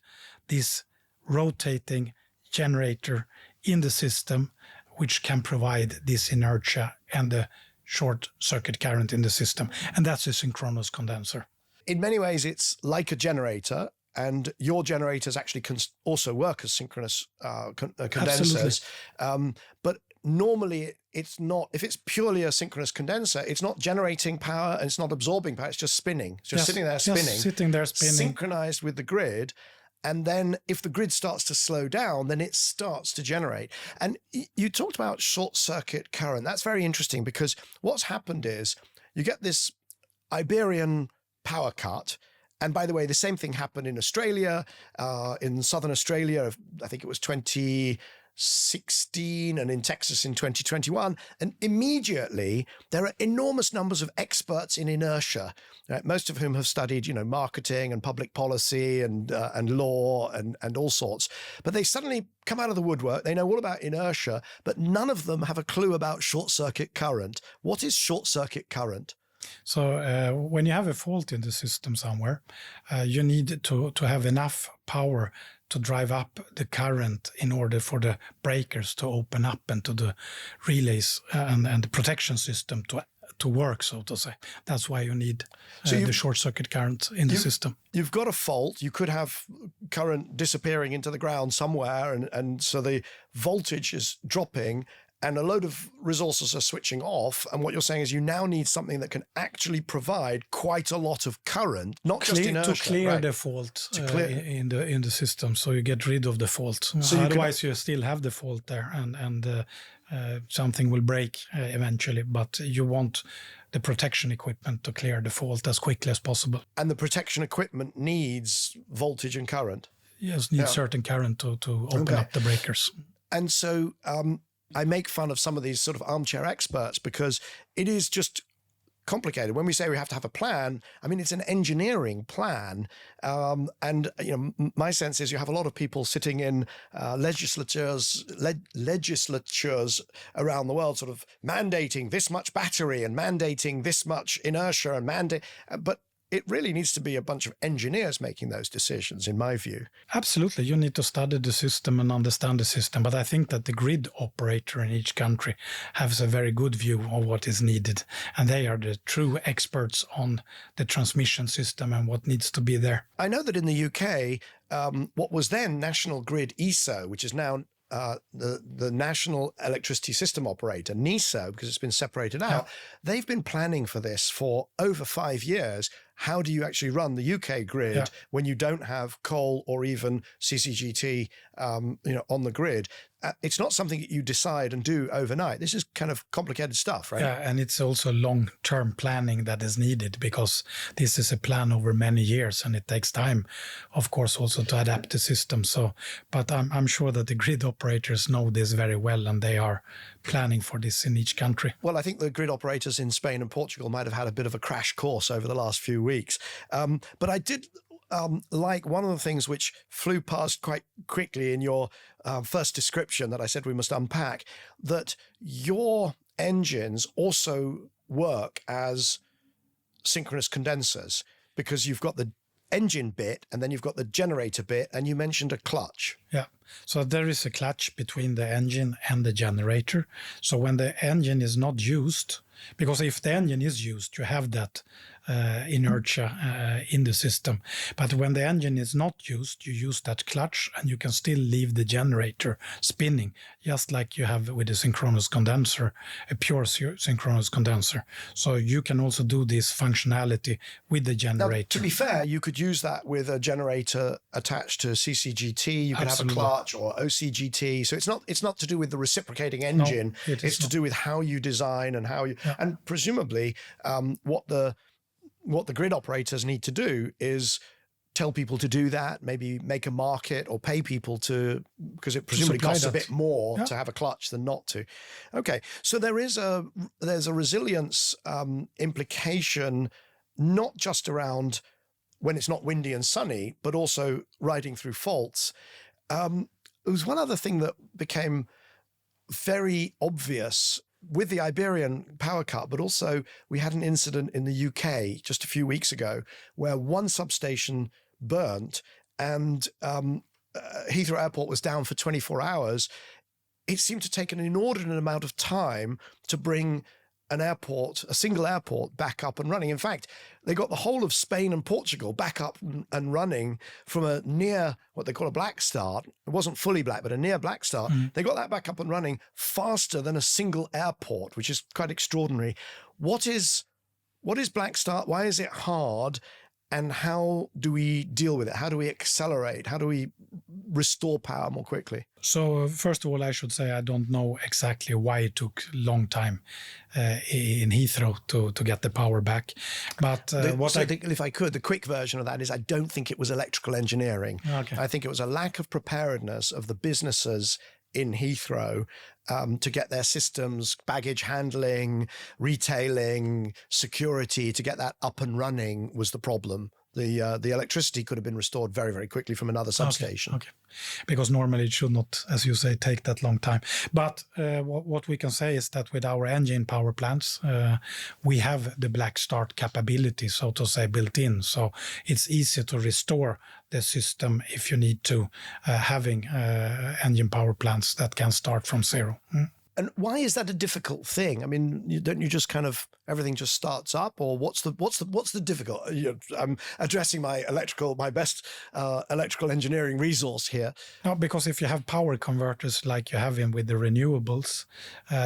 this rotating generator in the system, which can provide this inertia and the short circuit current in the system. And that's a synchronous condenser. In many ways, it's like a generator, and your generators actually can also work as synchronous condensers. But normally it's not, if it's purely a synchronous condenser, it's not generating power and it's not absorbing power, it's just spinning. It's just sitting there spinning. Synchronized with the grid. And then if the grid starts to slow down, then it starts to generate. And you talked about short circuit current. That's very interesting because what's happened is you get this Iberian power cut. And by the way, the same thing happened in Australia, in southern Australia, I think it was 2016, and in Texas in 2021. And immediately there are enormous numbers of experts in inertia, right? Most of whom have studied, marketing and public policy and law and all sorts. But they suddenly come out of the woodwork. They know all about inertia, but none of them have a clue about short circuit current. What is short circuit current? So when you have a fault in the system somewhere, you need to have enough power to drive up the current in order for the breakers to open up and to the relays and the protection system to work, so to say. That's why you need the short circuit current in the system. You've got a fault. You could have current disappearing into the ground somewhere, and so the voltage is dropping, and a load of resources are switching off. And what you're saying is you now need something that can actually provide quite a lot of current, not just inertia. To clear the fault in the system, so you get rid of the fault. So otherwise you still have the fault there, and something will break eventually. But you want the protection equipment to clear the fault as quickly as possible. And the protection equipment needs voltage and current? Yes, needs certain current to open up the breakers. And so I make fun of some of these sort of armchair experts because it is just complicated. When we say we have to have a plan, I mean, it's an engineering plan. And, my sense is you have a lot of people sitting in legislatures around the world sort of mandating this much battery and mandating this much inertia and but it really needs to be a bunch of engineers making those decisions, in my view. Absolutely. You need to study the system and understand the system. But I think that the grid operator in each country has a very good view of what is needed. And they are the true experts on the transmission system and what needs to be there. I know that in the UK, what was then National Grid ESO, which is now the National Electricity System Operator, NESO, because it's been separated out, they've been planning for this for over 5 years. How do you actually run the UK grid when you don't have coal or even CCGT, on the grid? It's not something that you decide and do overnight. This is kind of complicated stuff, right? Yeah, and it's also long-term planning that is needed because this is a plan over many years and it takes time, of course, also to adapt the system. So, but I'm sure that the grid operators know this very well and they are planning for this in each country. Well, I think the grid operators in Spain and Portugal might have had a bit of a crash course over the last few weeks. But I did like one of the things which flew past quite quickly in your first description that I said we must unpack, that your engines also work as synchronous condensers because you've got the engine bit and then you've got the generator bit, and you mentioned a clutch. Yeah. So there is a clutch between the engine and the generator. So when the engine is not used, because if the engine is used, you have that inertia in the system. But when the engine is not used, you use that clutch and you can still leave the generator spinning, just like you have with a synchronous condenser, a pure synchronous condenser. So you can also do this functionality with the generator. Now, to be fair, you could use that with a generator attached to CCGT. You could Absolutely. have a clutch or OCGT. So it's not to do with the reciprocating engine. No, it's to do with how you design and how you and presumably what the grid operators need to do is tell people to do that, maybe make a market or pay people to, because it presumably costs a bit more to have a clutch than not to. Okay, so there's a resilience implication, not just around when it's not windy and sunny, but also riding through faults. There was one other thing that became very obvious with the Iberian power cut, but also we had an incident in the UK just a few weeks ago where one substation burnt and Heathrow Airport was down for 24 hours. It seemed to take an inordinate amount of time to bring a single airport back up and running. In fact, they got the whole of Spain and Portugal back up and running from a near, what they call a black start. It wasn't fully black, but a near black start. They got that back up and running faster than a single airport, which is quite extraordinary. What is black start? Why is it hard? And how do we deal with it? How do we accelerate? How do we restore power more quickly? So first of all, I should say I don't know exactly why it took a long time in Heathrow to get the power back. But if I could, the quick version of that is I don't think it was electrical engineering. Okay. I think it was a lack of preparedness of the businesses in Heathrow to get their systems, baggage handling, retailing, security, to get that up and running was the problem. The electricity could have been restored very, very quickly from another substation. Okay. Because normally it should not, as you say, take that long time. But what we can say is that with our engine power plants, we have the black start capability, so to say, built in. So it's easy to restore the system if you need to, having engine power plants that can start from zero. And why is that a difficult thing? I mean, don't you just kind of everything just starts up, or what's the difficult? I'm addressing my best electrical engineering resource here. No, because if you have power converters like you have with the renewables,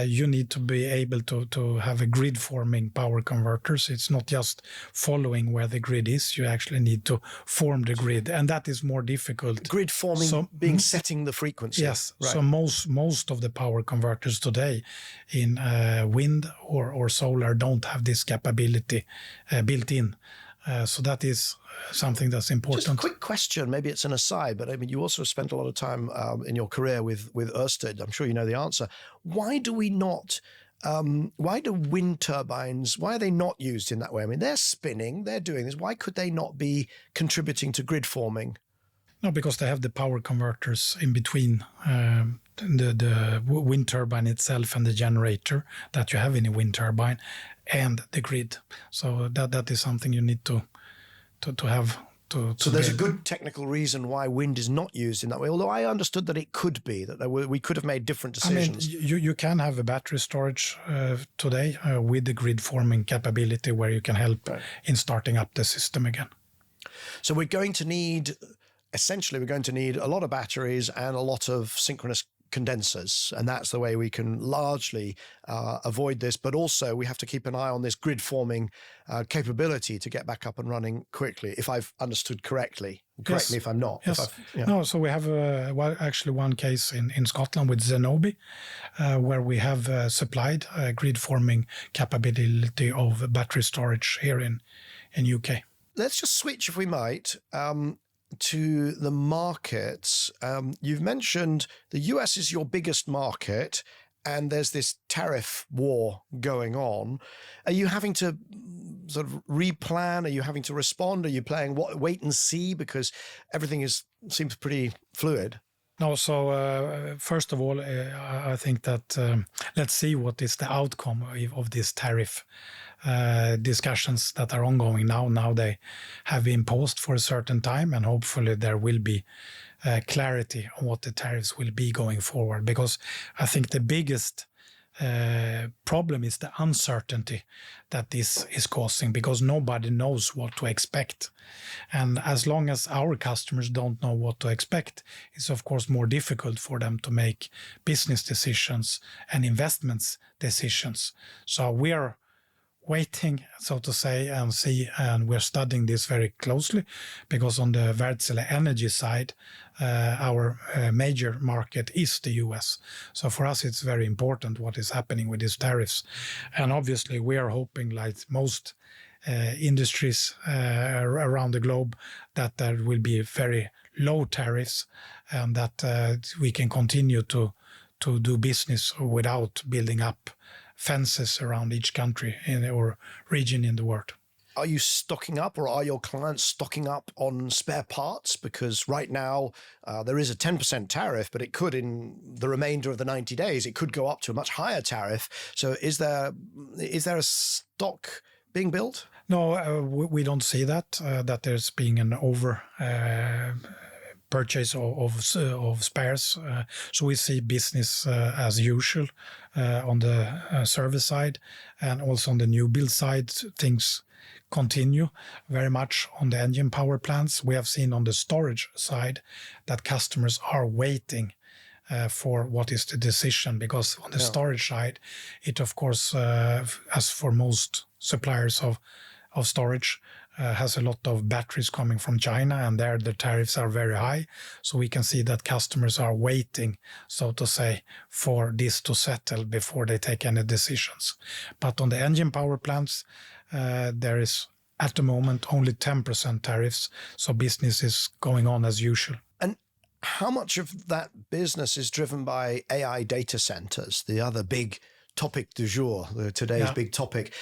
you need to be able to have a grid forming power converters. It's not just following where the grid is. You actually need to form the grid, and that is more difficult. Grid forming setting the frequency. Yes. Right. So most of the power converters today in wind or solar don't have this capability built in. So that is something that's important. Just a quick question, maybe it's an aside, but I mean, you also spent a lot of time in your career with Ørsted. I'm sure you know the answer. Why do wind turbines, why are they not used in that way? I mean, they're spinning, they're doing this. Why could they not be contributing to grid forming? No, because they have the power converters in between the wind turbine itself and the generator that you have in a wind turbine and the grid. So that is something you need to have. So there's a good technical reason why wind is not used in that way, although I understood that it could be, that we could have made different decisions. I mean, you can have a battery storage today with the grid forming capability where you can help in starting up the system again. So we're going to need a lot of batteries and a lot of synchronous condensers, and that's the way we can largely avoid this. But also we have to keep an eye on this grid forming capability to get back up and running quickly, if I've understood correctly. Correct me if I'm not. Yes. No, so we have actually one case in Scotland with Zenobi where we have supplied grid forming capability of battery storage here in UK. Let's just switch, if we might, to the markets. You've mentioned the US is your biggest market, and there's this tariff war going on. Are you having to sort of replan? Are you having to respond? Are you playing wait and see because everything seems pretty fluid? No, so first of all, I think that let's see what is the outcome of this tariff discussions that are ongoing now. Now they have been paused for a certain time, and hopefully there will be clarity on what the tariffs will be going forward, because I think the biggest problem is the uncertainty that this is causing, because nobody knows what to expect. And as long as our customers don't know what to expect, it's of course more difficult for them to make business decisions and investments decisions. So we are waiting, so to say, and see, and we're studying this very closely, because on the Wärtsilä energy side, our major market is the US. So for us, it's very important what is happening with these tariffs. And obviously, we are hoping, like most industries around the globe, that there will be very low tariffs, and that we can continue to do business without building up fences around each country or region in the world. Are you stocking up, or are your clients stocking up on spare parts? Because right now there is a 10% tariff, but it could, in the remainder of the 90 days, it could go up to a much higher tariff. So is there a stock being built? No, we don't see that there's being an over purchase of spares. So we see business as usual on the service side, and also on the new build side, things continue very much on the engine power plants. We have seen on the storage side that customers are waiting for what is the decision, because on the storage side, it of course, as for most suppliers of storage, has a lot of batteries coming from China, and there the tariffs are very high. So we can see that customers are waiting, so to say, for this to settle before they take any decisions. But on the engine power plants, there is at the moment only 10% tariffs, so business is going on as usual. And how much of that business is driven by AI data centers, the other big topic du jour, today's big topic,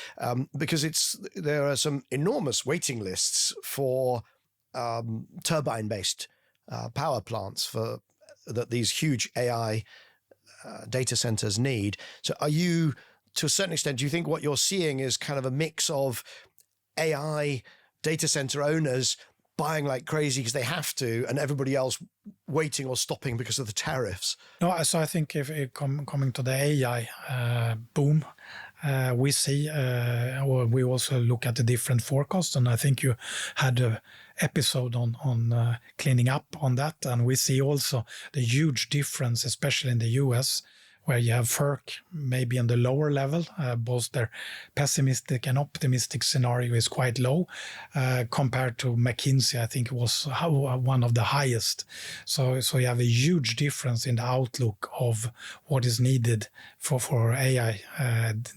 because there are some enormous waiting lists for turbine-based power plants that these huge AI data centers need. So are you, to a certain extent, do you think what you're seeing is kind of a mix of AI data center owners buying like crazy because they have to, and everybody else waiting or stopping because of the tariffs? No, so I think if coming to the AI boom, we see, or we also look at the different forecasts, and I think you had an episode on cleaning up on that, and we see also the huge difference, especially in the US, where you have FERC maybe on the lower level. Both their pessimistic and optimistic scenario is quite low compared to McKinsey. I think it was one of the highest. So you have a huge difference in the outlook of what is needed for AI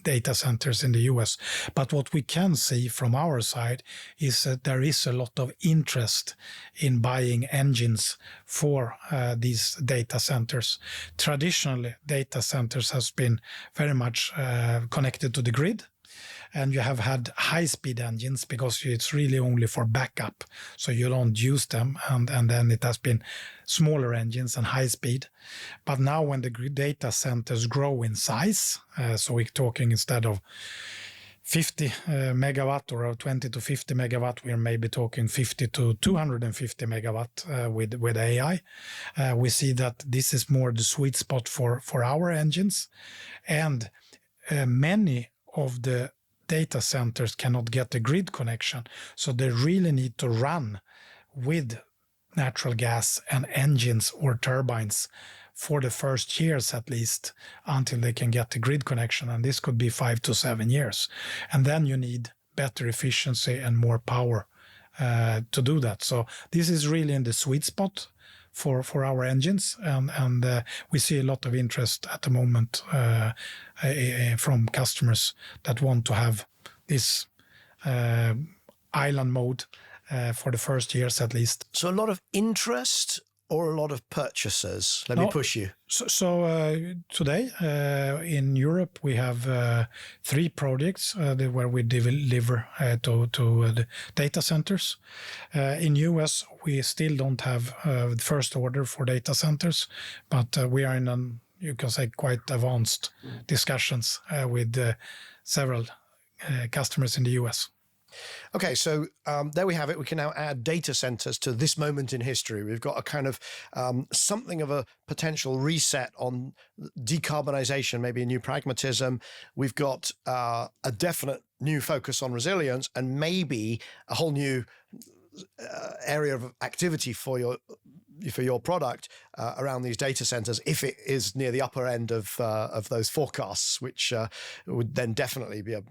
data centers in the US. But what we can see from our side is that there is a lot of interest in buying engines for these data centers. Traditionally, data centers has been very much connected to the grid, and you have had high-speed engines because it's really only for backup, so you don't use them, and then it has been smaller engines and high speed. But now when the data centers grow in size, so we're talking instead of 50 megawatt or 20 to 50 megawatt, we're maybe talking 50 to 250 megawatt with AI. We see that this is more the sweet spot for our engines. And many of the data centers cannot get the grid connection. So they really need to run with natural gas and engines or turbines for the first years at least, until they can get the grid connection. And this could be 5 to 7 years. And then you need better efficiency and more power to do that. So this is really in the sweet spot for our engines. And we see a lot of interest at the moment from customers that want to have this island mode for the first years at least. So a lot of interest or a lot of purchasers? Let me push you. So today in Europe we have 3 projects where we deliver to the data centers. In US we still don't have the first order for data centers, but we are in you can say quite advanced discussions with several customers in the US. Okay, so there we have it. We can now add data centers to this moment in history. We've got a kind of something of a potential reset on decarbonization, maybe a new pragmatism. We've got a definite new focus on resilience, and maybe a whole new area of activity for your product around these data centers, if it is near the upper end of those forecasts, which would then definitely be a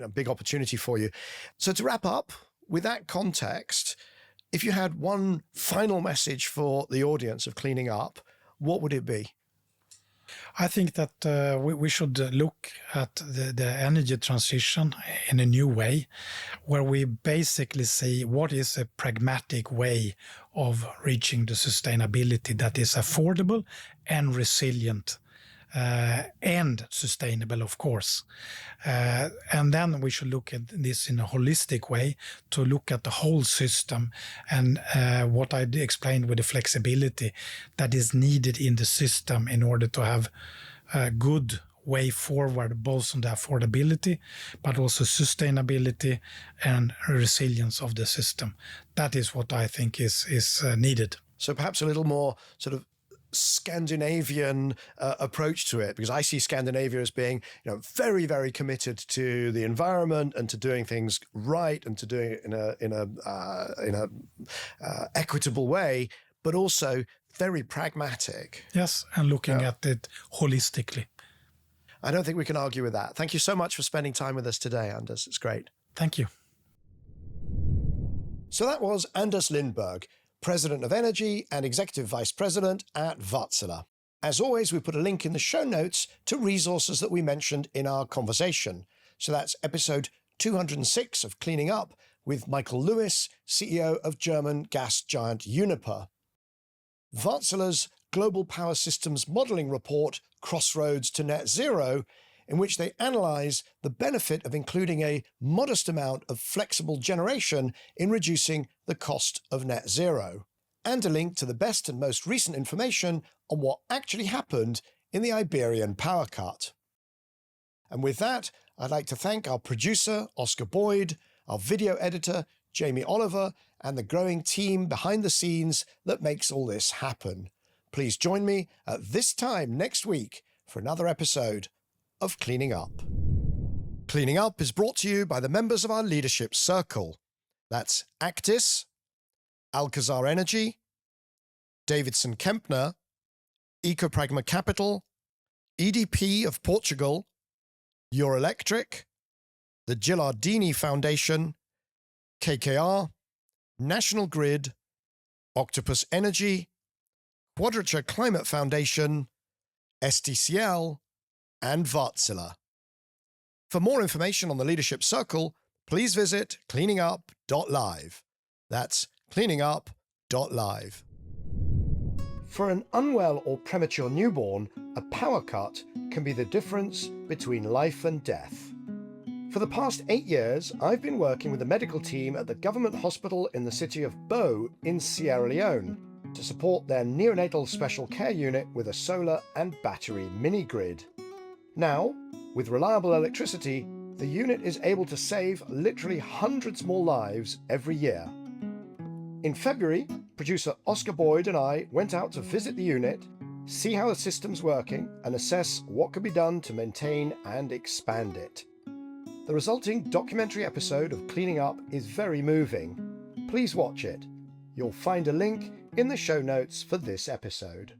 big opportunity for you. So to wrap up, with that context, if you had one final message for the audience of Cleaning Up, what would it be? I think that we should look at the energy transition in a new way, where we basically see what is a pragmatic way of reaching the sustainability that is affordable and resilient and sustainable, of course. And then we should look at this in a holistic way to look at the whole system and what I explained with the flexibility that is needed in the system in order to have a good way forward, both on the affordability, but also sustainability and resilience of the system. That is what I think is needed. So perhaps a little more sort of Scandinavian approach to it, because I see Scandinavia as being, very, very committed to the environment and to doing things right and to doing it in a equitable way, but also very pragmatic. Yes, and looking at it holistically. I don't think we can argue with that. Thank you so much for spending time with us today, Anders. It's great. Thank you. So that was Anders Lindberg, President of Energy and Executive Vice President at Wärtsilä. As always, we put a link in the show notes to resources that we mentioned in our conversation. So that's episode 206 of Cleaning Up with Michael Lewis, CEO of German gas giant Uniper. Wärtsilä's Global Power Systems Modelling Report, Crossroads to Net Zero, in which they analyse the benefit of including a modest amount of flexible generation in reducing the cost of net zero, and a link to the best and most recent information on what actually happened in the Iberian power cut. And with that, I'd like to thank our producer, Oscar Boyd, our video editor, Jamie Oliver, and the growing team behind the scenes that makes all this happen. Please join me at this time next week for another episode of Cleaning Up. Cleaning Up is brought to you by the members of our leadership circle. That's Actis, Alcazar Energy, Davidson Kempner, Ecopragma Capital, EDP of Portugal, Eurelectric, the Gilardini Foundation, KKR, National Grid, Octopus Energy, Quadrature Climate Foundation, SDCL, and Wärtsilä. For more information on the Leadership Circle, please visit cleaningup.live. That's cleaningup.live. For an unwell or premature newborn, a power cut can be the difference between life and death. For the past 8 years, I've been working with the medical team at the government hospital in the city of Bo in Sierra Leone to support their neonatal special care unit with a solar and battery mini-grid. Now, with reliable electricity, the unit is able to save literally hundreds more lives every year. In February, producer Oscar Boyd and I went out to visit the unit, see how the system's working, and assess what could be done to maintain and expand it. The resulting documentary episode of Cleaning Up is very moving. Please watch it. You'll find a link in the show notes for this episode.